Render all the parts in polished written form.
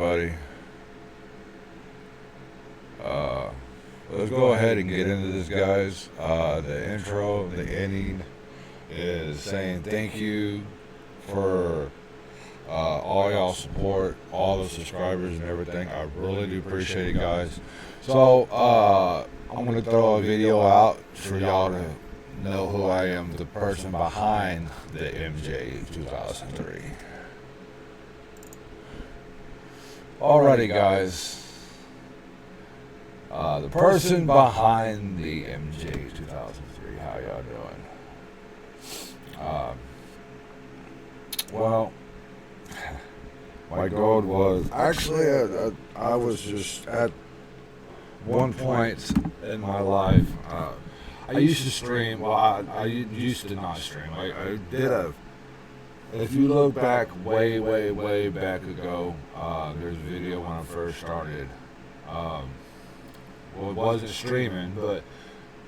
everybody. Let's go ahead and get into this, guys. The intro, the ending is saying thank you for all y'all support, all the subscribers and everything. I really do appreciate it, guys. So I'm going to throw a video out for y'all to know who I am, the person behind the MJ 2003. Alrighty, guys. The person behind the MJ 2003. How y'all doing? Well, my goal was actually I was just at one point in my life. I used to stream. Well, I used to not stream. I did if you look back way back ago, there's a video when I first started. Well, it wasn't streaming, but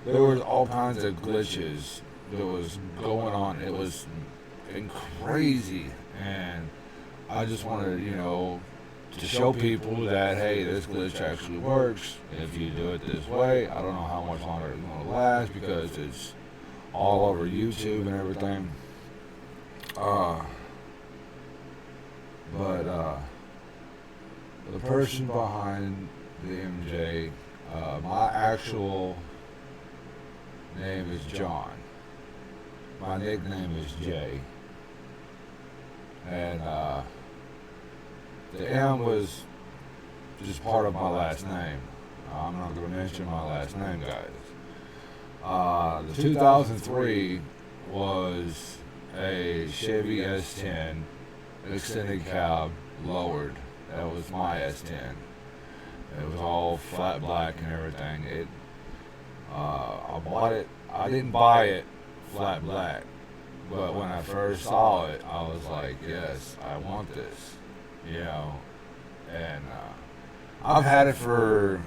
there was all kinds of glitches that was going on. It was crazy, and I just wanted, to show people that, hey, this glitch actually works if you do it this way. I don't know how much longer it's going to last because it's all over YouTube and everything. But the person behind the MJ, my actual name is John. My nickname is Jay. And the M was just part of my last name. I'm not going to mention my last name, guys. The 2003 was a Chevy S10 extended cab lowered. That was my S10. It was all flat black and everything. I bought it. I didn't buy it flat black, but when I first saw it, I was like, yes, I want this, And I've had it for,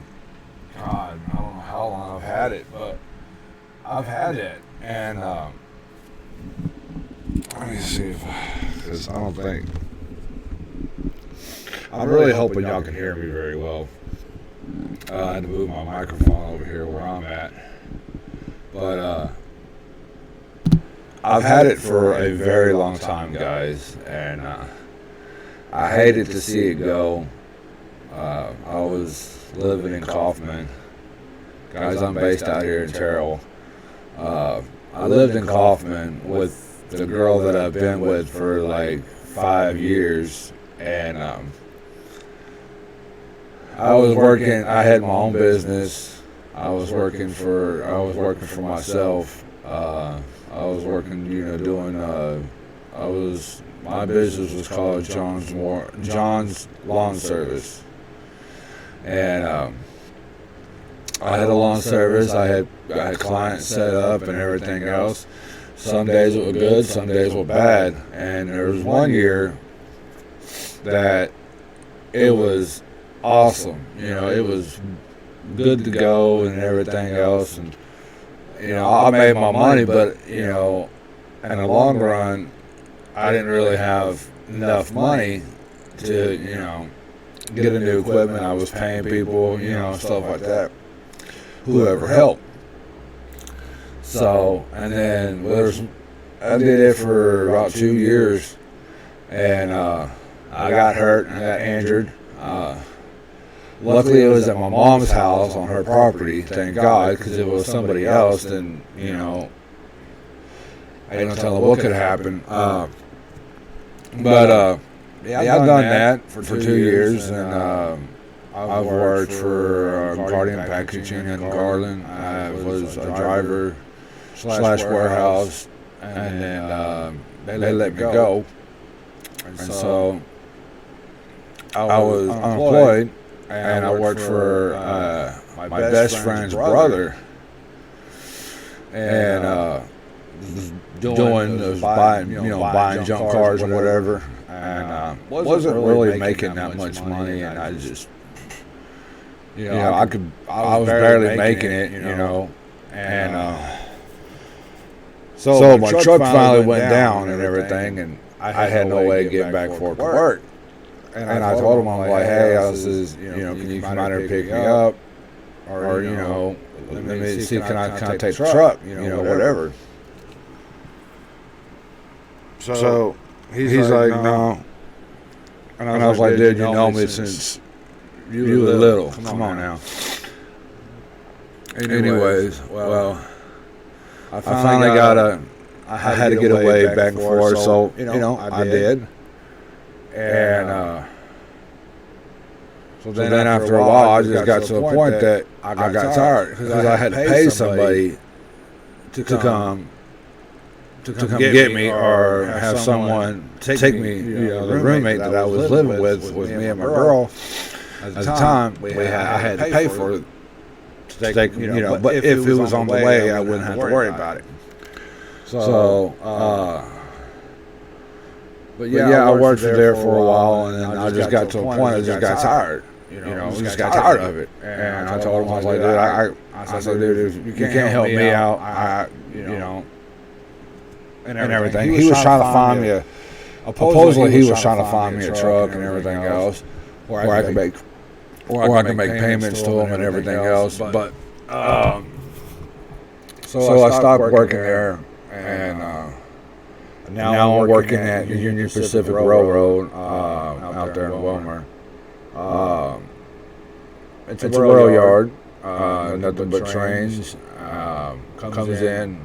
God, I don't know how long I've had it, but I've had it. And let me see because I don't think. I'm really hoping y'all can hear me very well. I had to move my microphone over here where I'm at. But I've had it for a very long time, guys, and I hated to see it go. I was living in Kaufman. Guys, I'm based out here in Terrell. I lived in Kaufman with the girl that I've been with for like 5 years, and I was working. I had my own business. I was working for myself. I was working, my business was called John's Lawn Service, and I had a lawn service. I had clients set up and everything else. Some days it was good, some days were bad, and there was one year that it was awesome. It was good to go and everything else, and I made my money, but in the long run, I didn't really have enough money to get a new equipment. I was paying people, stuff like that, whoever helped. So, and then I did it for about 2 years, and I got hurt and I got injured. Luckily, it was at my mom's house on her property, thank God, because if it was somebody else, then, I ain't gonna tell them what could happen. But I've done that for 2 years, and I've worked for Guardian Packaging in Garland. I was a driver / warehouse, and then they let me go. And so I was unemployed. And I worked for my best friend's brother, and buying junk cars or whatever, and wasn't really making that much money, and I just, I was barely making it, and so my truck finally went down and everything, and I had no way of getting back to work. And I told him, I'm like, hey, I says, can you come out here and pick me up? Or, let me see, can I take the truck? Whatever. So he's like, no. And I was like, dude, you know me since you were little. Come on now. Anyways, well, I finally I had to get away back and forth, so, I did. And so then after a while, I just got to the point that I got tired because I had to pay somebody to come get me, or have someone take me. The roommate that I was living with me and my girl at the time, I had to pay for it to take, but if it was on the way, I wouldn't have to worry about it. So, but yeah, I worked there for a while, and then I just got to a point I just got tired. We just got tired of it. And I told him, I was like, dude, I said, dude, if you can't help me out, and everything. He was trying to find me supposedly he was trying to find me a truck and everything else, where I could make payments to him and everything else. But so I stopped working there, and now I'm working at Union Pacific Railroad out there in Wilmer. It's a rail yard, nothing but trains. Comes in.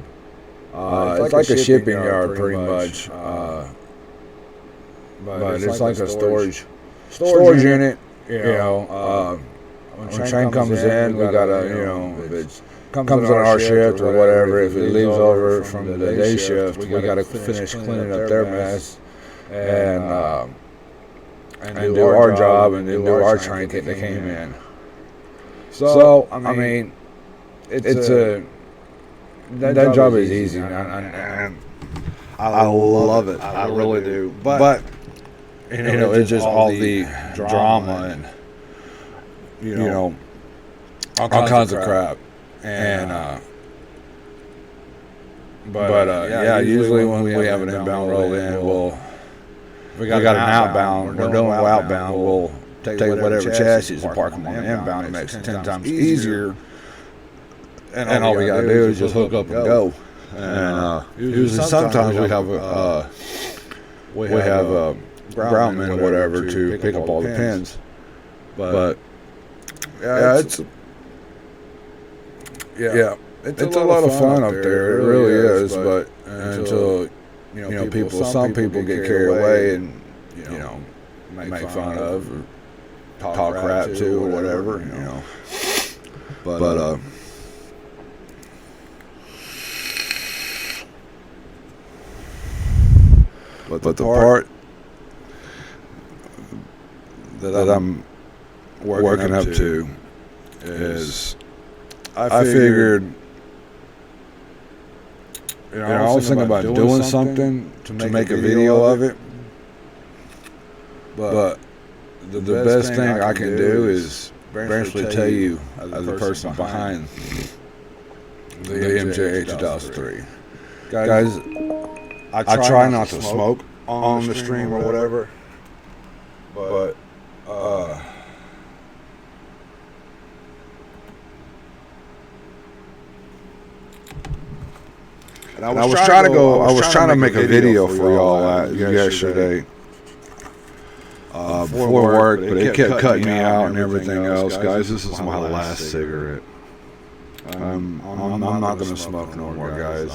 It's like a shipping yard, pretty much. But it's like a storage unit. When a train comes in, we gotta, if it comes on our shift or whatever, if it leaves over from the day shift, we gotta finish cleaning up their mess and do our job and then do our train that they came in. So I mean, it's a that job is easy, and I love it. I really do. But it's just all the drama and all kinds of crap. And but usually when we have an inbound roll in, we got an outbound. We're doing outbound. We'll take whatever chassis and park them on the inbound. It makes it 10 times easier. And all we gotta do is just hook up and go. And usually, sometimes we have groundmen or whatever to pick up all the pins. But it's a lot of fun up there. It really is. But until some people get carried away and make fun of or talk crap to or whatever. But the part that I'm working up to is I figured, I was thinking about doing something to make a video of it, but the best thing I can do is eventually tell you as the person behind the MJ 2003. Guys, I try not to smoke on the stream or whatever, but and I was trying to make a video for y'all yesterday before work, but it kept cutting me out and everything else. Guys, this is my last cigarette. I'm not gonna smoke no more, guys.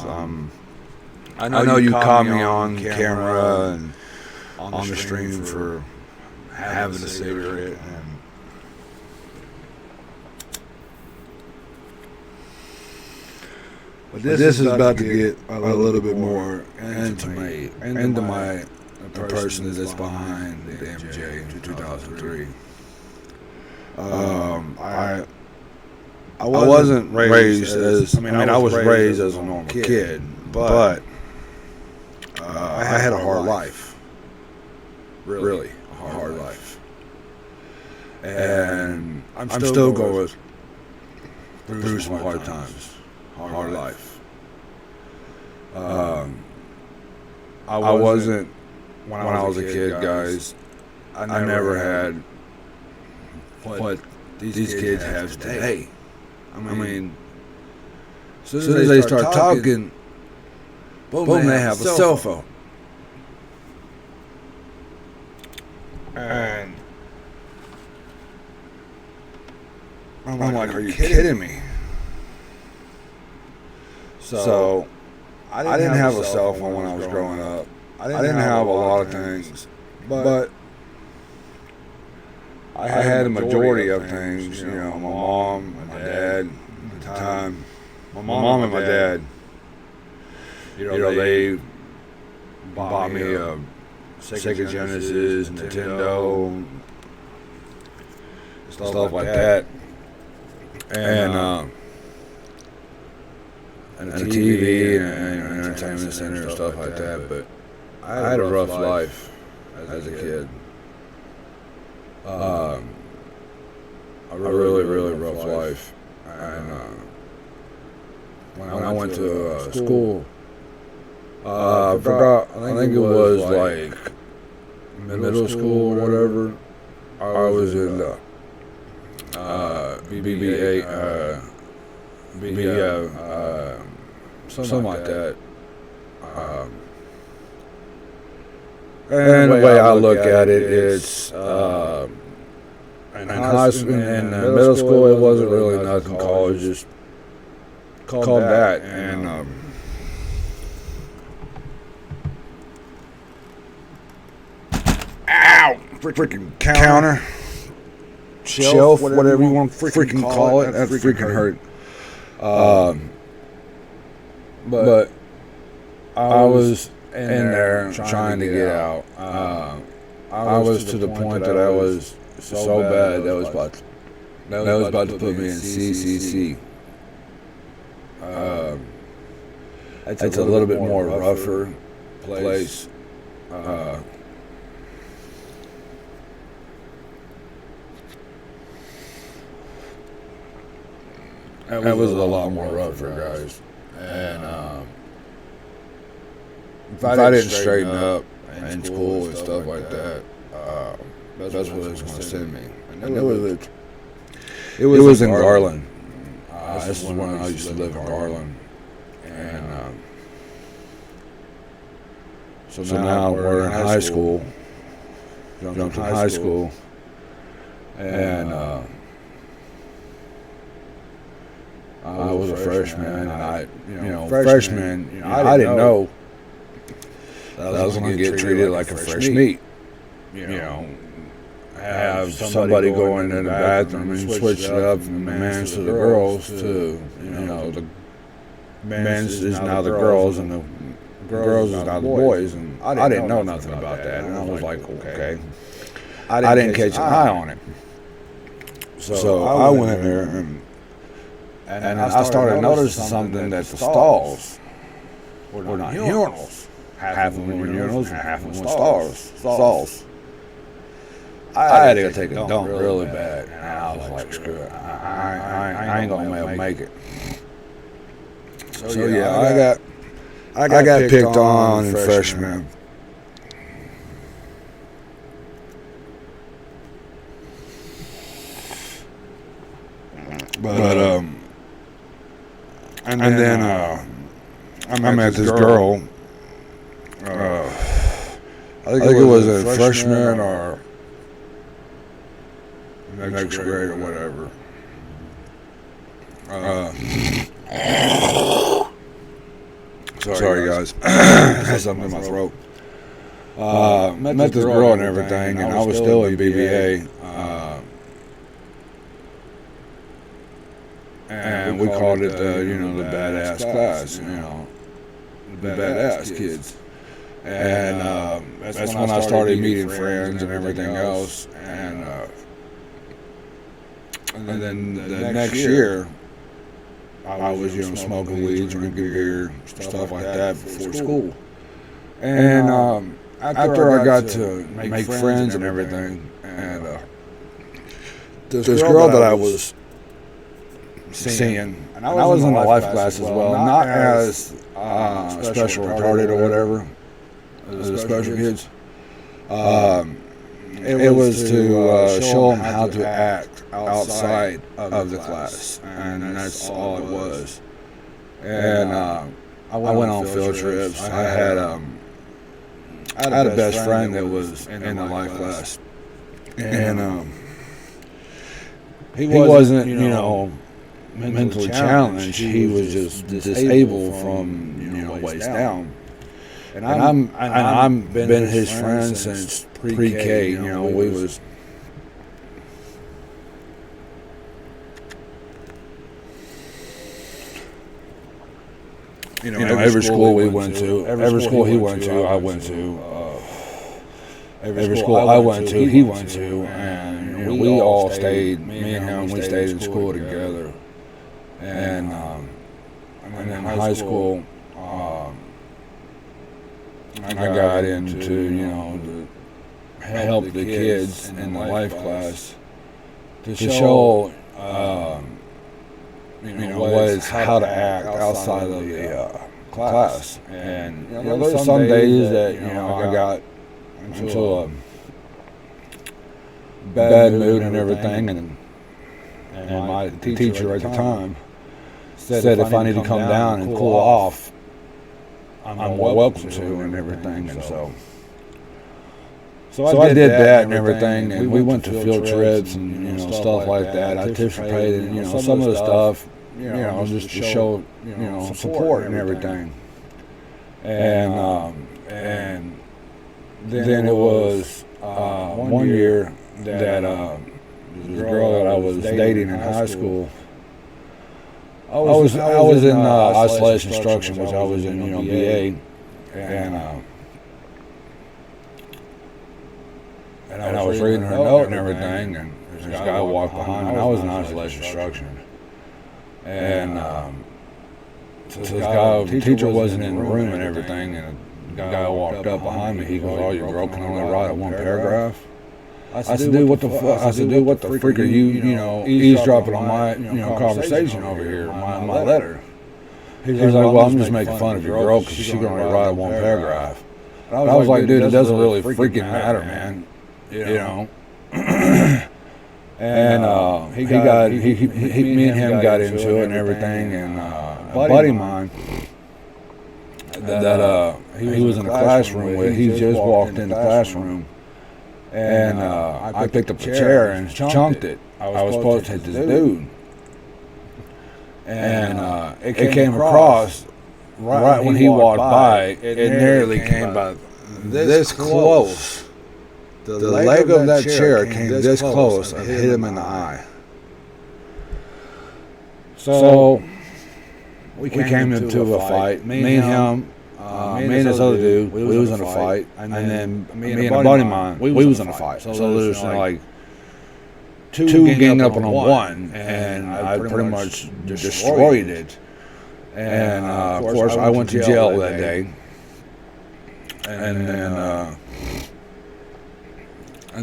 I know you caught me on camera and on the stream for having a cigarette, but this is about to get a little bit more into my person that's behind the MJ 2003. I wasn't raised as I was raised as a normal kid, but I had a hard life, really a hard life, and I'm still going through some hard times, hard life. I wasn't when I was a kid, guys. I never had what these kids have today. I mean, as soon as they start talking, boom, they have a cell phone. And I'm like, are you kidding me? So I didn't have a cell phone when I was growing up. I didn't have a lot of things, but I had a majority of things. You know, my mom, my dad at the time. My mom and my dad, you know, they bought me a Sega Genesis, Nintendo, stuff like that, and a TV and an entertainment center and stuff like that. But I had a rough life as a kid. A really, really rough life. And when I went to school, I forgot, I think it was like middle school or whatever. I was in BBA, something like that. And the way I look at it, it's in high school, in middle school, it wasn't really nothing. College just called that, and ow, freaking counter, shelf, whatever you want to freaking call it. That freaking hurt. But I was in there trying to get out. I was to the point that I was so bad that was about to put me in CCC. It's a little bit more rougher place. It was a lot more rougher, guys. And if I didn't straighten up in school and stuff like that, that's what it was going to send me. And it was in Garland. This is when I used to live in Garland. And so now we're in high school. Jumped in high school. And I was a freshman, and I didn't know that I was going to get treated like a fresh meat. You know, have somebody go in the bathroom and switch it up from the men's to the girls to, you know, the men's is now the girls and the girls is now the boys. And I didn't know nothing about that. And I was like, okay. I didn't catch an eye on it. So I went in there and I started noticing something, that the stalls were not urinals. Half of them were urinals and half of them were stalls. I had to go take a dump really bad, and I was like, screw it, I ain't gonna make it. So yeah, I got picked on in freshman. But and then I met this girl. I think it was a freshman or next grade or whatever. Sorry guys, I had something in my throat. Met this girl and everything, and I was still in BBA. And we called it the badass class, the badass kids. And that's when I started meeting friends and everything else. And then the next year, I was smoking weed, drinking beer, stuff like that before school. And after I got to make friends and everything, and this girl that I was seeing, and I was in the life class as well, not as special retarded or whatever, the special kids. It was to show them how to act outside of the class, and that's all it was. And I went on field trips. I had a best friend that was in the life class, and he wasn't, mentally challenged. He was just disabled from, waist down. And I'm been his friend since pre-K. We was. Every school we went to, every school he went to, I went to. Every school I went to, he went to, and we all stayed. Me and him, we stayed in school together. And in high school, I got into, to help the kids in the life class to show, how to act outside of the class. And there's some days that I got into a bad mood and everything, and my teacher at the time said if I need to come down and cool off, I'm welcome to and everything. And so I did that and everything, and we went to field trips and stuff like that. I participated in some of the stuff, just to show support and everything. And then it was one year that this girl that I was dating in high school. I was in isolation instruction, which I was in BA, and I was reading her note and everything, and this guy walked behind me. And I was in isolation instruction, and so this guy, the teacher wasn't in the room and everything, and the guy walked up behind me. He goes, "Oh, your girl can only write one paragraph." I said, "Dude, what the fuck?" I said, "Dude, what the freak are you, eavesdropping on my, conversation over here, my letter?" He's like, "Well, I'm just making fun of your girl because she can only write one paragraph." And I was like, "Dude, it doesn't really freaking matter, man, And me and him got into it and everything, and a buddy of mine that he was in the classroom with, he just walked in the classroom. And I picked up a chair and chunked it. I was supposed to hit this dude. And it came across right when he walked by. It nearly came by this close. The leg of that chair came this close and hit him in the eye. So we came into a fight. Me and him. Me and this other dude, we was in a fight, and then me and a buddy of mine, we was in a fight. So there was like two ganging up on one, and I pretty much destroyed it. And of course, I went to jail that day. And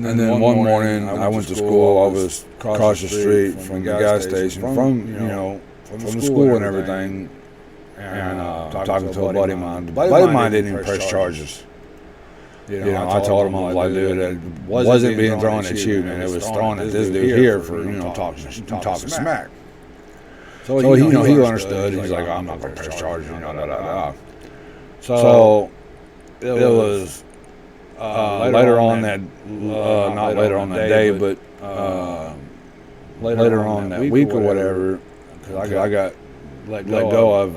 then one morning, I went to school. I was across the street from the gas station, from the school and everything. And talking to a buddy of mine. The buddy of mine didn't even press charges. I told him, I was like, dude, it wasn't being thrown at you, man. It was thrown at this dude here for, talking smack. So he understood. He's like, I'm not going to press charges, So it was later on that, not later on that day, but later on that week or whatever, because I got let go of,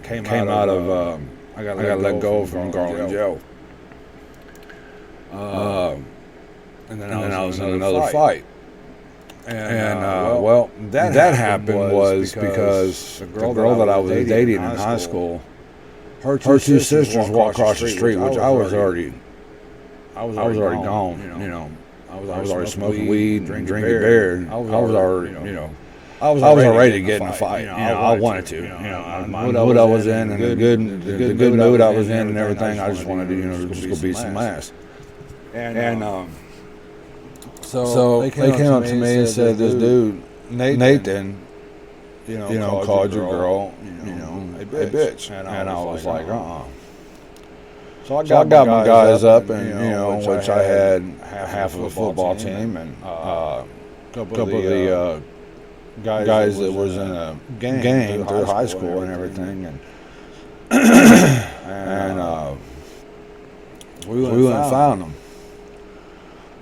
came out of, I got let go from Garland jail. And then I was in another fight. And that happened was because the girl that I was dating in high school, her two sisters walked across the street, which I was already gone. I was already smoking weed and drinking beer. I was already, I was already to get in a fight. I wanted to. My mood I was in, and the good mood I was in, and everything. I just wanted to, just go beat some ass. And so they came up to me and said, "This dude Nathan, called your girl, a bitch." And I was like, So I got my guys up, and which I had half of a football team and a couple of the guys that was in a game through high school and everything, and and we went and found him.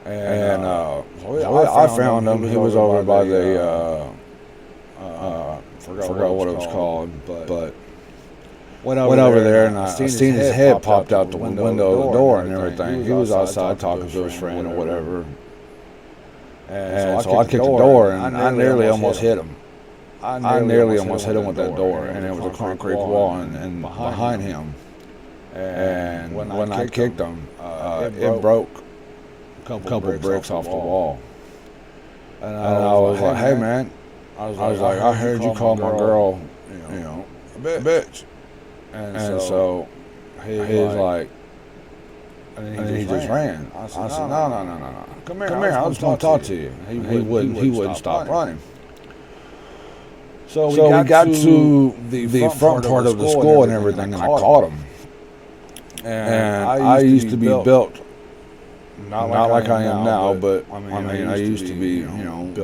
And I found him. He was over by the forgot what it was called, but went over there and I seen his head popped out the window of the door and everything. He was outside talking to his friend or whatever. And so I kicked the door and I nearly almost hit him. I nearly almost hit him with that door, and it was a concrete wall and behind him. And when I kicked him, it broke a couple bricks off the wall. And I was like, "Hey man," I was like, "I heard you call my girl, a bitch." And so he was like, and then he just ran. I said, "No. Come here. I was going to talk to you." He wouldn't stop running. So we got to the front part of the school and everything, and I caught him. And I used to be built, not like I am now, but I mean, I used to be,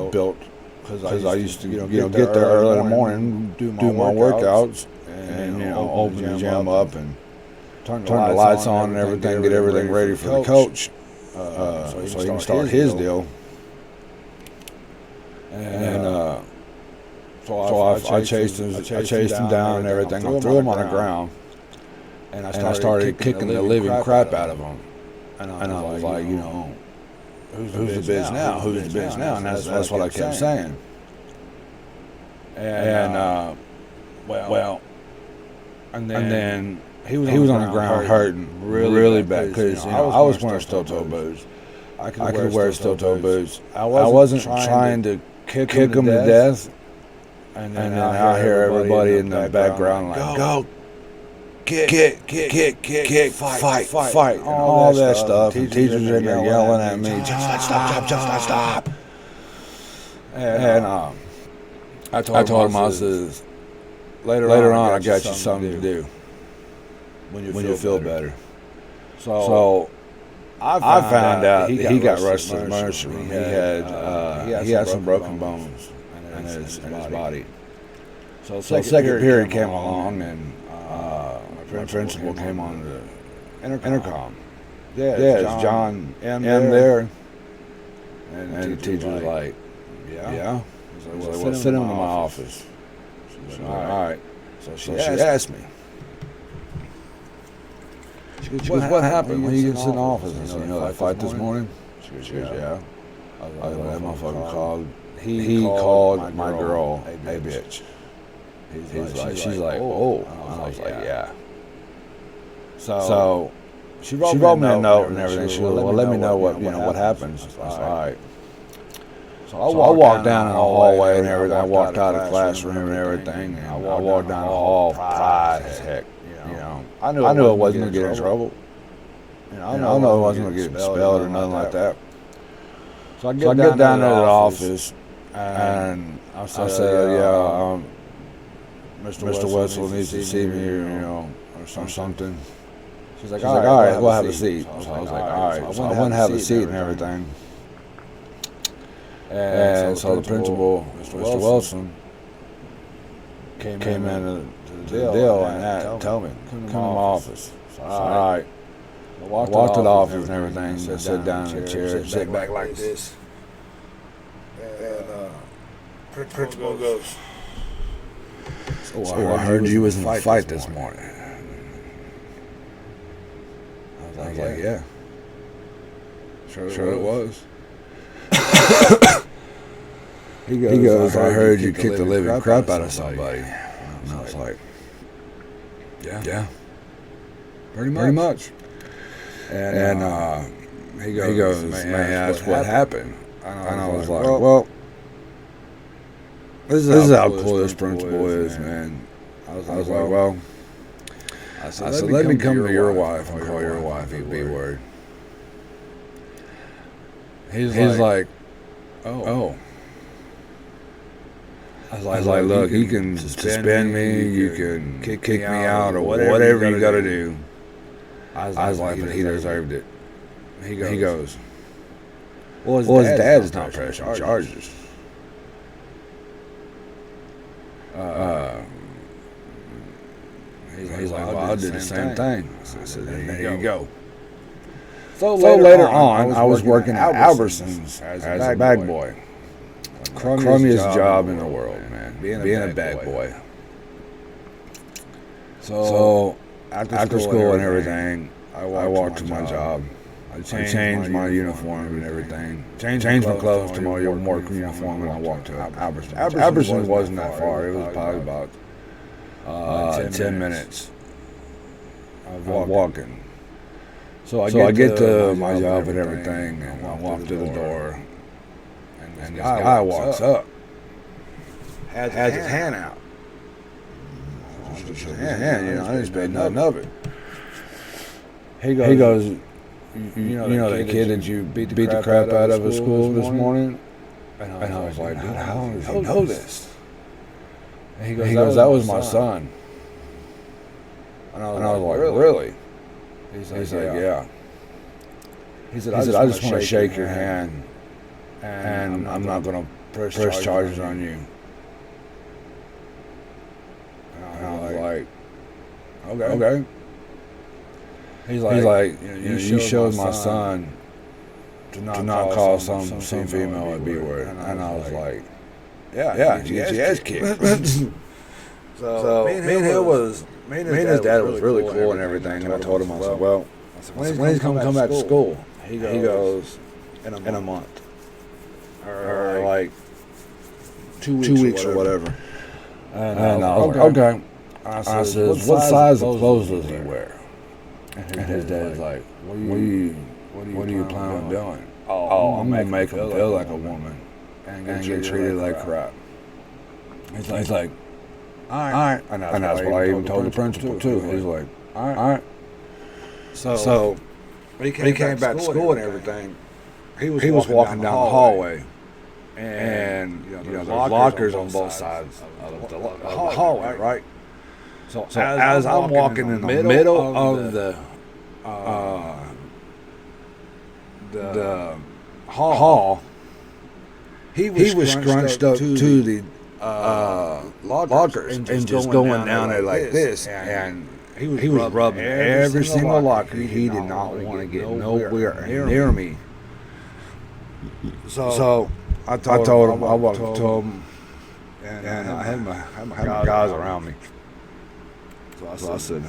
built because I used to, get there early in the morning, do my workouts, and open the gym up and turn the lights on and everything, get everything ready for the coach, so he can start his deal. And so I chased him down and everything. I threw him on the ground, and I started kicking the living crap out of him. And I was like, who's the biz now? Who's the biz now? And that's what I kept saying. And then he was on the ground hurting really bad because I was wearing steel-toe boots. I could wear steel-toe boots. I wasn't trying to kick him to death. And then I hear everybody in the background like, "Go, kick, fight," and all that stuff. And teachers in there yelling at me, "Stop!" And I told him, I says, later on, I got you something to do when you feel better. So I found out that he got rushed to the emergency room. He had some broken bones in his body. So second period came along, and my principal came on the intercom. Yeah, it's John M. there. And the teacher was like, "Yeah." He was like, "Well, send him to my office." She was like, "All right." So she asked me. She goes, "What happened when you get in the office?" I said, "That fight this morning?" She goes, "Yeah." I was like, "That motherfucker called. He called my girl a bitch." She's like, "Oh." I was like, "Yeah." So she wrote me a note and everything. She goes, "Well, let me know what happens." I was like, "All right." So I walked down in the hallway and everything. I walked out of the classroom and everything. And I walked down the hall, pride as heck. I knew I wasn't going to get in trouble. I know I wasn't going to get expelled or nothing like that. So I get down to the office, and I said, "Yeah, Mr. Wetzel needs to see me, or something." She's like, "All right, we'll have a seat." So I was like, "All right." So I went and have a seat and everything. And so the principal, Mr. Wilson, came into the deal and told me, "Come to my office." So all right. I walked to the office and everything. I sat down in a chair, sit back like this. And principal goes, "So I heard you was in a fight this morning." I was like, "Yeah. Sure it was." He goes, "I heard you kicked the living crap out of somebody." And I was like, "Yeah. Pretty much. And he goes, "May I ask what happened?" And I was like, "Well, this is how cool this principal is, man." I was like, "Well," I said, "Let me come to your wife and call your wife a B word." He's like, "Oh." I was like, "Look, you can suspend me, you can kick me out, or whatever you got to do. I was like, but he deserved it. He goes, well, his dad's not pressing charges. He's like, well, I did the same thing. I said, there you go. So later on, I was working at Albertsons as a bag boy. Crummiest job in the world, man. Being a bag boy. So after school and everything, I walked to my job. I changed my uniform and everything. Changed my clothes to my work uniform, and I walked to Albertsons. Albertsons wasn't that far. It was probably about 10 minutes of walking. So I get to my job and everything, and I walk to the door, and this guy walks up, has his hand out. I didn't expect nothing of it. He goes, you know that kid that you beat the crap out of at school this morning? And I was like, dude, how does he know this? And he goes, that was my son. And I was like, really? He's like, yeah. He said, I just want to shake your hand, and I'm not going to press charges on you. And I was like, okay. He's like, you showed my son to not call some female a B word. And I was like, yeah, you get your ass kicked. So me and his dad was really cool and everything. And I told him, I said, well, when he's come back to school, he goes in a month. Or like 2 weeks or whatever. And I was like, okay. I said, what size of clothes does he wear? And his dad's like, what are you planning on doing? Oh, I'm going to make him feel like a woman and get treated like crap. He's like, all right. And that's what I even told the principal, too. He's like, all right. So when he came back to school and everything, he was walking down the hallway. And there's lockers on both sides of the hallway, right? So as I'm walking in the middle of the hall, he was scrunched up to the lockers and just going down there like this. And he was rubbing every single locker. He did not want to get nowhere near me. So I told him, I walked up to him, and I had my guys around me. So I said,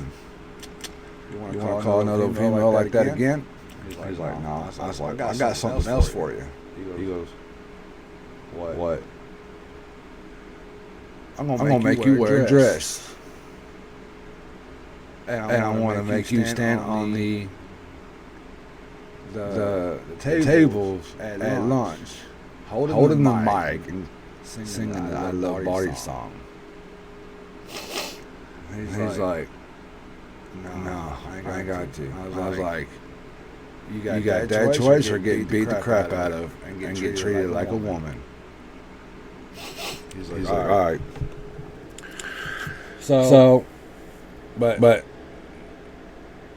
you want to call another female like that again? He's like, no. I was like, I got something else for you. He goes, what? I'm gonna make you wear a dress. And I want to make you stand on the tables at lunch, holding the mic and singing the I Love Barty song. He's like, no, I ain't got to. I was like, you got that choice or get beat the crap out of and get treated like a woman. He's like, all right. So, but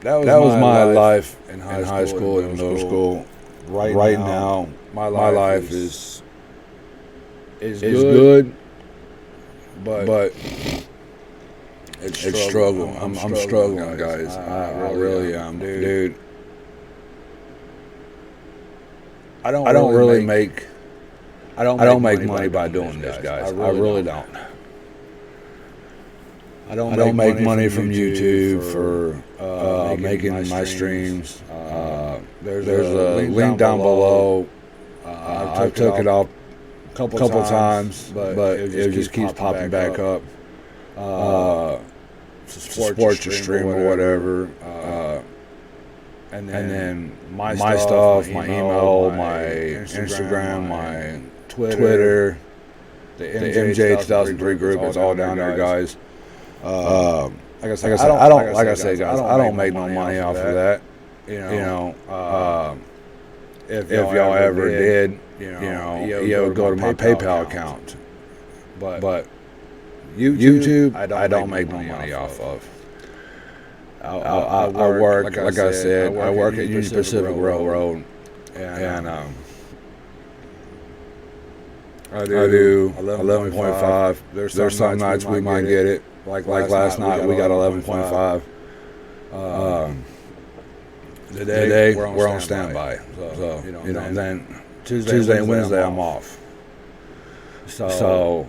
that was my life in high school and middle school. Right now, my life is good, but it's struggle. I'm struggling, guys. I really am, dude. I don't really make money by doing this, guys. I really don't. I don't make money from YouTube for making my streams. There's a link down below. I took it off a couple times, but it just keeps popping back up. Support your stream or whatever. And then my stuff, my email, my Instagram, my Twitter, the MJ2003 group is all down there, guys. Like I said, I don't make no money off of that. If y'all ever did, you would go to my PayPal account. But YouTube, I don't make no money off of. I work, like I said, I work at Union Pacific Railroad, and I do 11.5. There's some nights we might get it. Like last night, we got 11.5. Today we're on standby. So you know, then Tuesday and Wednesday I'm off. So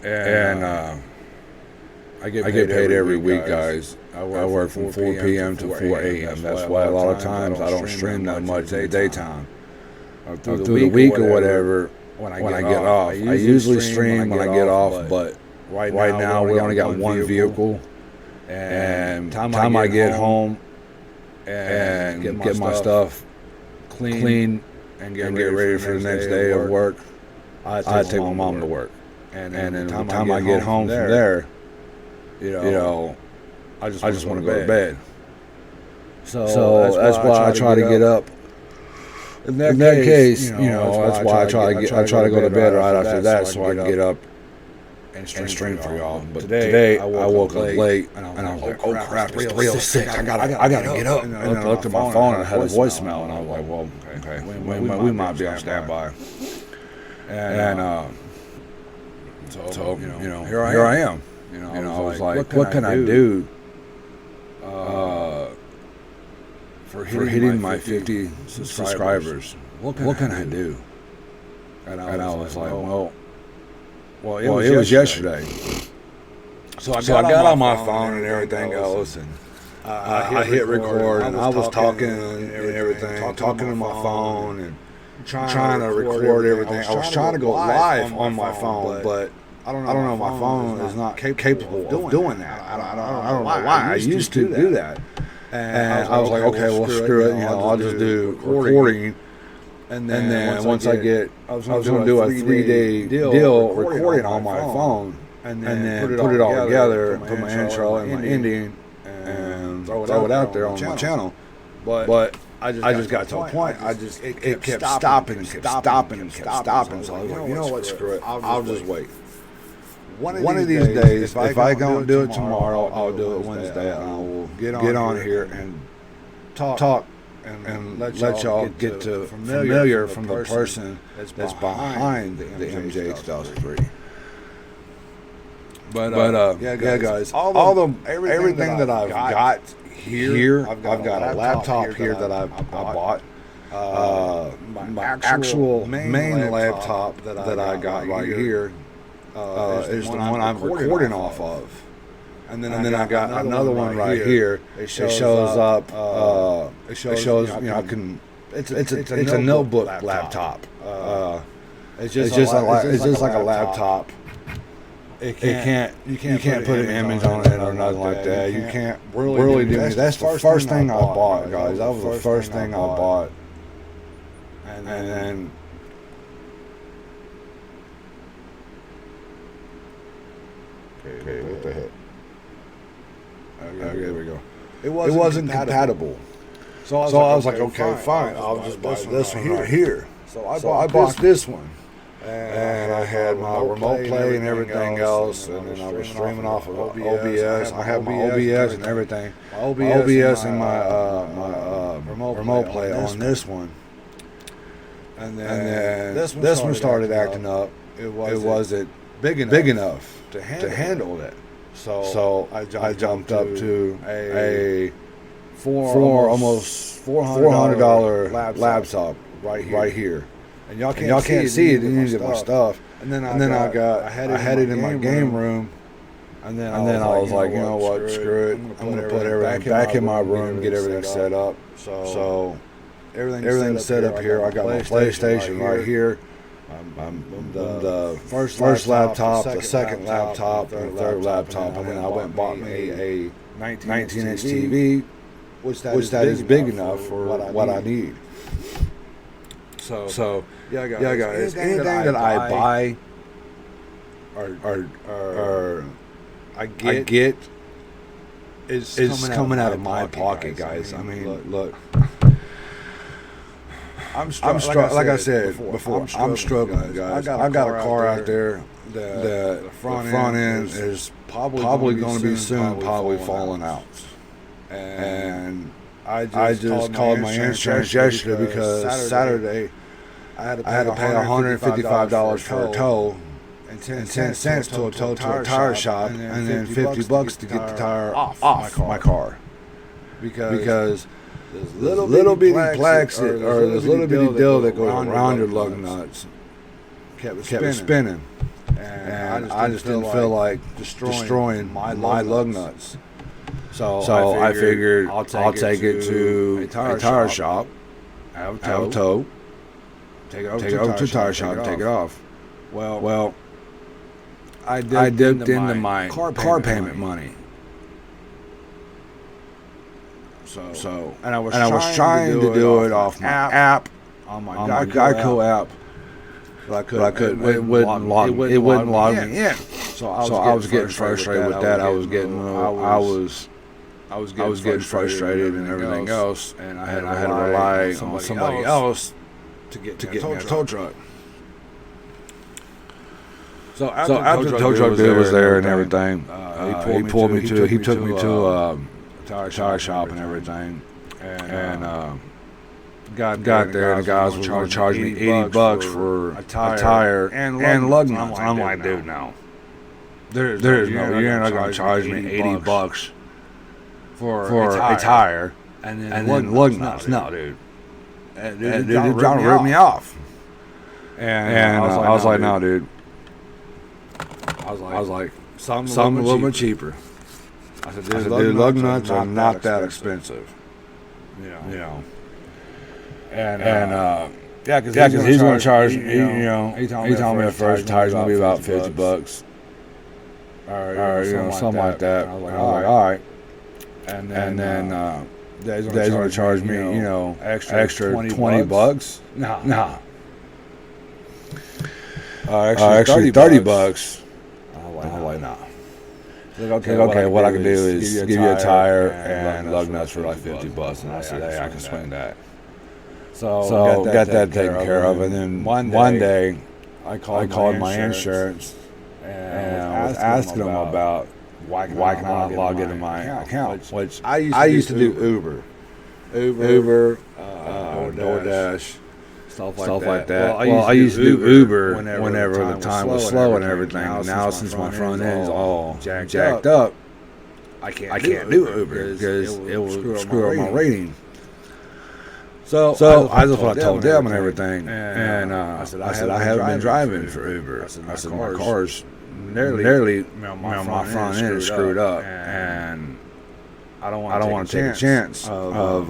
I get paid every week, guys. I work from 4 p.m. to 4 a.m. That's why a lot of times I don't stream that much in the daytime. Through the week or whatever, when I get off. I usually stream when I get off, but right now we only got one vehicle. And time I get home and get my stuff clean and get ready for the next day of work, I take my mom to work. And then by the time I get home from there, you know, I just want to go to bed. So that's why I try to get up. In that case, you know, that's why I try to go to bed right after that, so I can get up and stream for y'all. But today I woke up late, and I was like, oh crap, it's 3:06. I gotta get up. And I looked at my phone and I had a voicemail, and I was like, well, okay, we might be on standby. And so you know, here I am. You know, I was like, what can I do for hitting my 50 subscribers? What can I do? And I was like, well, it was yesterday. So I got on my phone and everything else, and I hit record, and I was talking and everything, talking to my phone and trying to record everything. I was trying to go live on my phone, but I don't know. My phone is not capable of doing that. I don't know why. I used to do that, and I was like, okay, well, screw it. You know, I'll just do recording. And then once I was going to do a 3-day deal recording on my phone, and then put it all together, put my intro and my ending, and throw it out there on my channel. But I just got to a point. It kept stopping and kept stopping and kept stopping. So I was like, you know what, screw it. I'll just wait. One of these days, if I don't do it tomorrow, I'll do it Wednesday, and I will get on here and talk and let y'all get to familiar from the person that's behind the MJH-1003. But yeah, guys, everything that I've got here, I've got a laptop here that I bought. My actual main laptop that I got right here is the one I'm recording off of. And then I got another one right here. It shows up. It shows you know, I can. It's a notebook laptop. It's just like a laptop. You can't put an image on it or nothing like that. You can't really do it. That's the first thing I bought, guys. That was the first thing I bought. And then. Okay, what the heck? Okay, there we go. It wasn't compatible. So I was like, okay, fine. I'll just buy this one right here. So I bought this one. And I had my remote play and everything else. And then I was streaming off of OBS. I have my OBS and everything. My OBS and my remote play on this one. And then this one started acting up. It wasn't big enough to handle it. So I jumped up to a almost $400 laptop right here. And y'all can't see it in any of my stuff. And then I had it in my game room. And then I was like, you know what, screw it. I'm gonna put everything back in my room, get everything set up. So everything's set up here. I got my PlayStation right here. The first laptop, the second laptop, and the third laptop, and then I went and bought me a 19-inch TV, which that is big enough for what I need. So yeah, guys, anything that I buy or I get is coming out of my pocket, guys. I mean, look. I'm struggling. Like I said before, I'm struggling, guys. I got a car out there. The front end is probably going to be soon, probably falling out. and I just called my insurance yesterday because Saturday I had to pay $155 for a tow and 10 cents to a tow to a tire shop, and then $50 to get the tire off my car. Because there's little bitty plaques or there's little bitty dill that goes around your lug nuts kept spinning. And I just didn't feel like destroying my lug nuts. So I figured I'll take it to a tire shop, have a tow, take it over to a tire shop, and take it off. Well, I dipped into my car payment money. And I was trying to do it off my app, on my Geico app. But I couldn't. It wouldn't log me in. So I was getting frustrated with that. I was getting frustrated and everything else, and I had to rely on somebody else to get me a tow truck. So after the tow truck dude was there and everything, he took me to a tire shop and everything, and got there, and the guys was going to charge me $80 for a tire and lug nuts. I'm like, dude, no. There's no, you're not going to charge me $80 for a tire and then lug nuts. No, dude. Dude, John ripped me off. And I was like, no, dude. I was like, something a little bit cheaper. I said, dude, lug nuts are not that expensive. You know. And yeah, because he's going to charge me. He told me at first the tire's going to be about $50, or something like that. I was like, all right. And then they're going to charge me, extra $20. Nah. Actually $30. I'm like, nah. Okay, what I can do is give you a tire and lug nuts for like $50, and I said, hey, I can swing that. So got that taken care of, and then one day I called my insurance and I was asking them about why can I not log into my account, which I used to do Uber, DoorDash, stuff like that. Well, I used to do Uber whenever the time was slow and everything. Now since my front end is all jacked up, I can't do Uber because it will screw up my rating. So I just told them and everything, and I said I haven't been driving for Uber. I said my car's nearly my front end is screwed up, and I don't want to take a chance of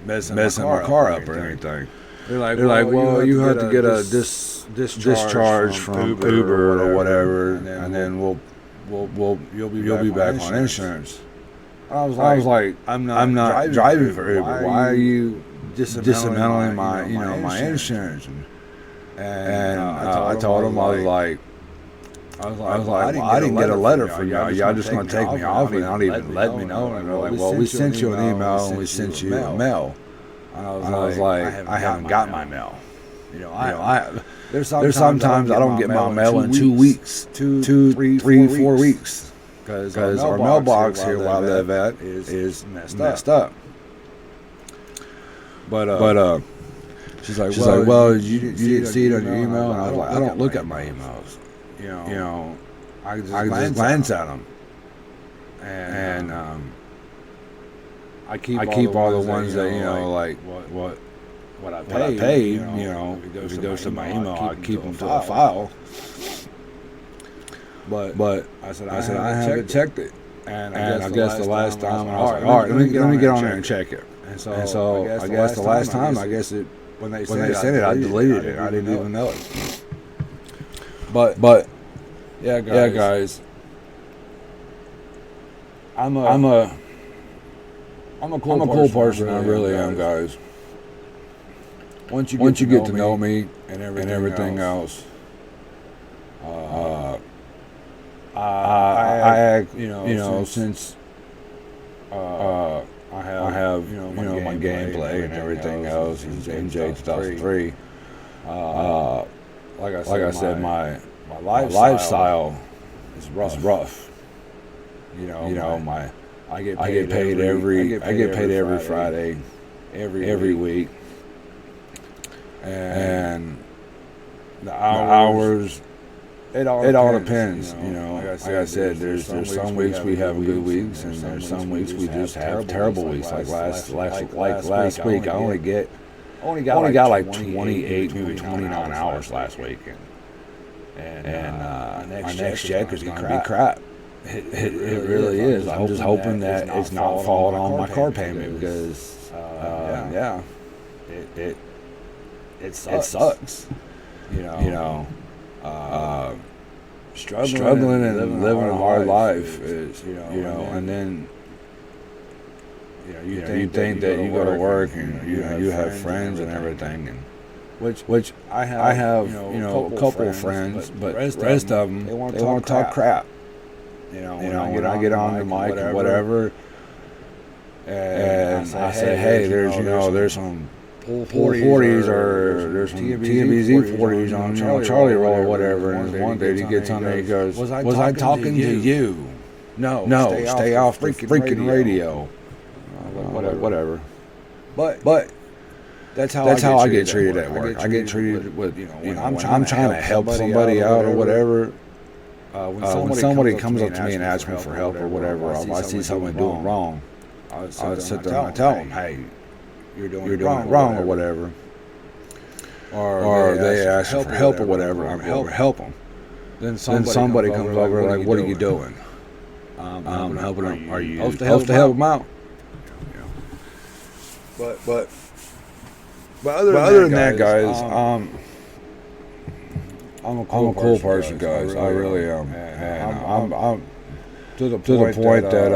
messing my car up or anything. They're like, well, you have to get a discharge from Uber or whatever, and then you'll be back on insurance. I was like, I'm not driving for Uber. Why are you dismantling my my insurance? And I told him, I was like, I didn't get a letter from y'all. Y'all just gonna take me off and not even let me know. And they're like, well, we sent you an email and we sent you a mail. And I was like, I haven't got my mail. There's sometimes I don't get my mail in 2 weeks, 2, 3, 4 weeks. Because our mailbox here where I live at is messed up. But she's like, well, you didn't see it on your email, and I was like, I don't look at my emails. I just glance at them, and I keep all the ones that like what I paid. If it goes to my email, I keep them to a file. But I said I haven't checked it, and I guess the last time I was like, all right, let me get on there and check it. And so I guess the last time, when they sent it, I deleted it. I didn't even know it. But yeah, guys, I'm a cool person. I really am, guys. Once you get to know me and everything else. I act, since I have my gameplay and everything else is MJ 2003. Like I said, my lifestyle is rough. You know, I get paid every Friday, every week, and the hours. It all depends. You know, like I said, there's some weeks we have good weeks, and there's some weeks we just have terrible weeks. Like last week, I only got like 28, maybe 29 hours last week, and my next check is gonna be crap. It really is. I'm just hoping that it's not falling on my car payment because it sucks. You know. Struggling and living a hard life is, and then you think that you go to work and you have friends and everything, and which I have a couple of friends, but the rest of them they want to talk crap. When I get on the mic or whatever, and I say, hey, there's some Pull 40s or there's some TMBZ 40s on Charlie Roll or whatever, and one day he gets on there, he goes, was I talking to you? No, stay off the freaking radio. Whatever. But that's how I get treated at work. I get treated with, when I'm trying to help somebody out or whatever. When somebody comes up to me and asks me for help or whatever, I see someone doing wrong, I sit there and I tell them, hey, you're doing it wrong or whatever. Or they ask for help or whatever, I'm help them. Then somebody comes over like, what are you doing? I'm helping them. Are you supposed to help them out? But other than that, guys, I'm a cool person, guys. I really am. And I'm to the point that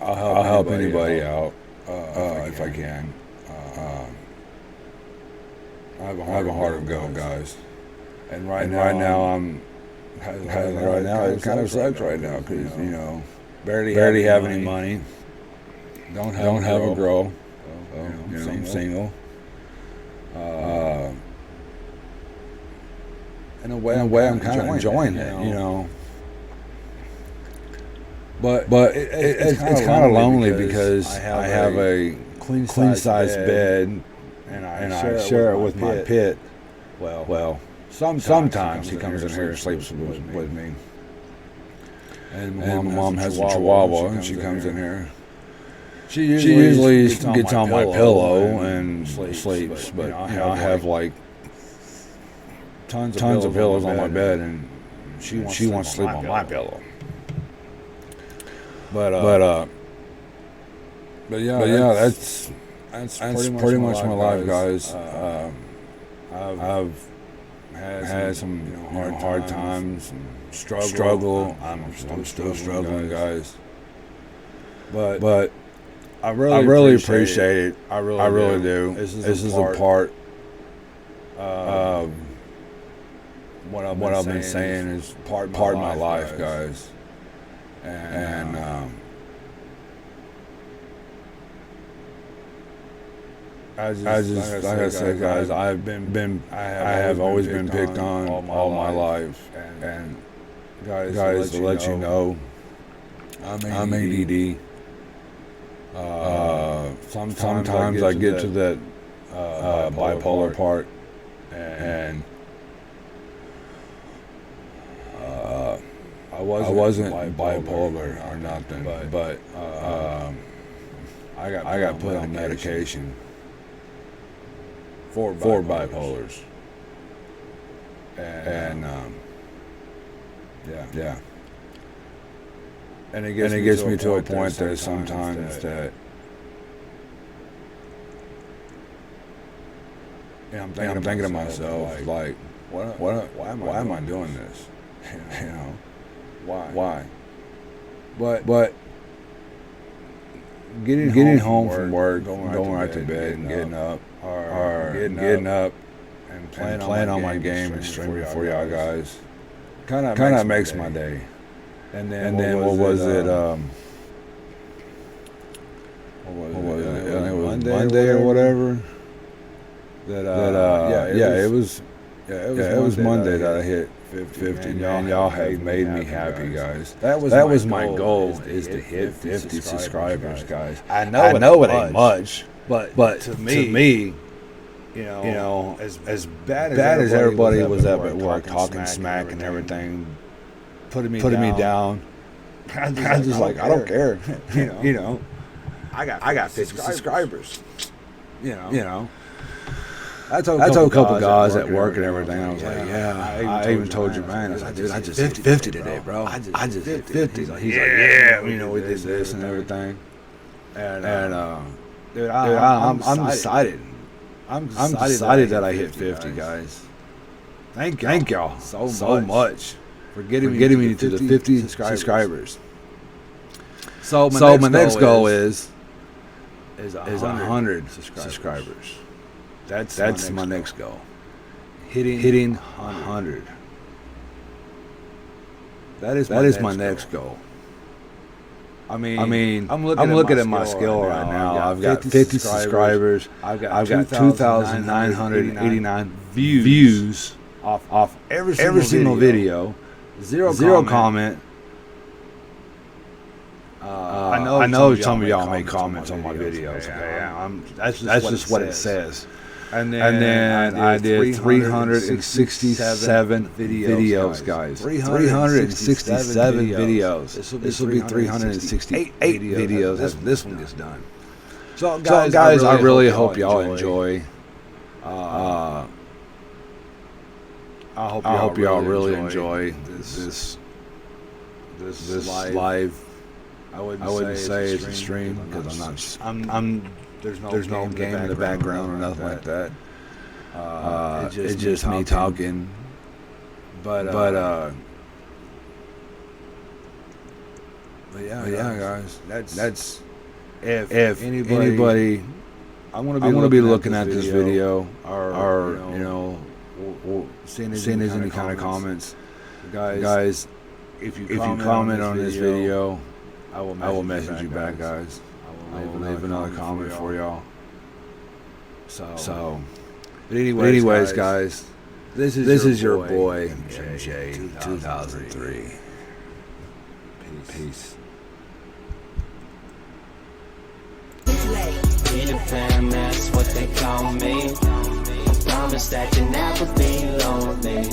I'll help anybody out if I can. I have a heart of gold, guys. And right now it kind of sucks right now because barely have any money. Don't have a girl. I'm single. In a way, I'm kind of enjoying it, But it's kind of lonely because I have a queen size bed, and I share it with my pit. Well, sometimes he comes in here and sleeps with me. And my mom has a Chihuahua, and she comes in here. She usually gets on my pillow and sleeps, but I have like tons of pillows on my bed, and she wants to sleep on my pillow. But yeah, that's pretty much my life, guys. I've had some hard times and struggle. I'm still struggling, guys. But I really appreciate it. I really do. This is a part of what I've been saying is part of my life, guys. And I just like I said, guys, I have always been picked on all my life, and guys, to let you know, I'm ADD. Sometimes I get to that bipolar part, and I wasn't bipolar or nothing, but I got put on medication for bipolars, and yeah. And it gets me to a point that sometimes that I'm thinking to myself, like, why am I doing this? Why? But getting home from work, going right to bed, and getting up, and playing on my game and streaming for y'all guys, kind of makes my day. And then what was it? What was it? It was Monday or whatever. It it was Monday that I hit 50, and y'all have made me happy, guys. That was my goal is to hit 50 subscribers, guys. I know it ain't much, but to to me, me, you know, as bad as everybody was up at work talking smack and everything, putting me down. I'm just like, I don't care. you know, I got 50 subscribers. You know. I told a couple guys at work and everything. I was like, yeah. I even told your man, I just hit 50 today, bro. I just hit 50. He's like, yeah, we did this and everything. And dude, I'm excited. I'm excited that I hit 50, guys. Thank y'all so much for getting me to the 50 subscribers. So my next goal is 100 subscribers. That's my next goal. Hitting 100. That is my next goal. I mean, I'm looking at my skill right now. I've got 50 subscribers. I've got 2,989 views off every single video. Zero comment. I know some of y'all make comments on my videos. Okay? That's just what it says. And then I did 367 videos, guys. 367 videos. This will be 368 videos as this one gets done. So, guys, I really hope y'all enjoy. I hope y'all really enjoy this live. I wouldn't say it's a stream because there's no game in the background or nothing like that. It's just me talking. But yeah, guys. That's if anybody. I'm gonna be looking at this video or you know seeing there's any kind of comments, guys. If you comment on this video, I will message you back, guys. I will leave another comment for y'all. So, but anyways, guys, this is your boy MJ 2003. Peace. Peter Pan, that's what they call me. I promise that you'll never be lonely.